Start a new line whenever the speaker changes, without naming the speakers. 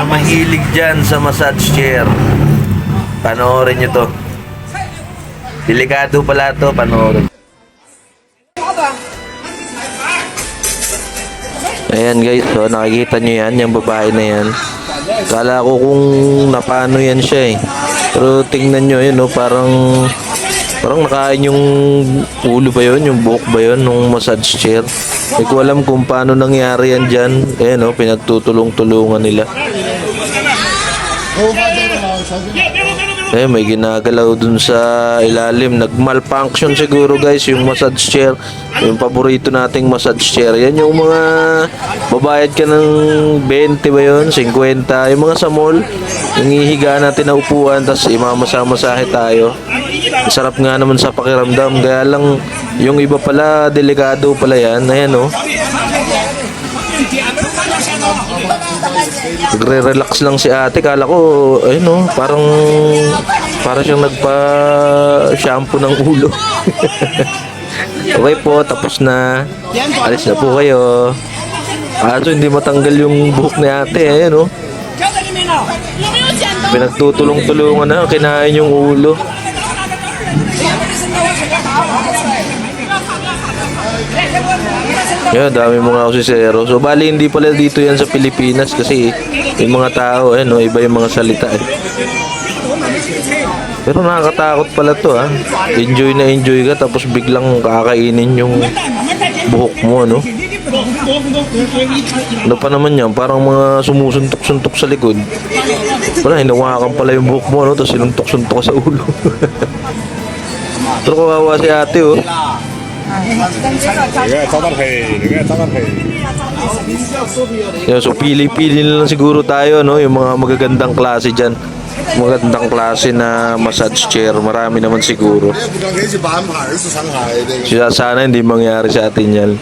Mahilig dyan sa massage chair, panoorin nyo to. Delikado pala to, panoorin. Ayan guys, so nakikita nyo yan, yung babae na yan. Kala ko kung napano yan siya eh. Pero tingnan nyo yun, no, parang nakain yung ulo ba yun, yung buhok ba yun, nung massage chair. Hindi ko alam kung paano nangyari yan dyan. Ayan, no, pinagtutulong-tulungan nila. May ginagalaw dun sa ilalim. Nag-malfunction siguro guys yung massage chair. Yung paborito nating massage chair. Yan yung mga babayad ka ng 20 ba yun? 50. Yung mga sa mall. Yung ihiga natin na upuan. Tapos imamasa-masahe tayo. Sarap nga naman sa pakiramdam. Kaya lang yung iba pala, delikado pala yan. Ayan o. Nagre-relax lang si ate. Kala ko, ayun o, parang siyang nagpa-shampoo ng ulo. Okay po, tapos na. Alis na po kayo. Kaso hindi matanggal yung buhok ni ate. Ayun o. Pinagtutulong-tulungan na. Kinain yung ulo. Yan, dami mga kusisero. So, bali hindi pala dito yan sa Pilipinas kasi yung mga tao, no, iba yung mga salita eh. Pero nakakatakot pala to ha. Enjoy na enjoy ka tapos biglang kakainin yung buhok mo, no? Ano pa naman yan? Parang mga sumusuntok-suntok sa likod. Wala, hinawakan pala yung buhok mo, no? Tapos sinuntok-suntok ka sa ulo. Pero kawawa si ate, oh. Yeah, so pili-pili na lang siguro tayo, no, yung mga magagandang klase dyan, magagandang klase na massage chair. Marami naman siguro. Sana hindi mangyari sa atin yan.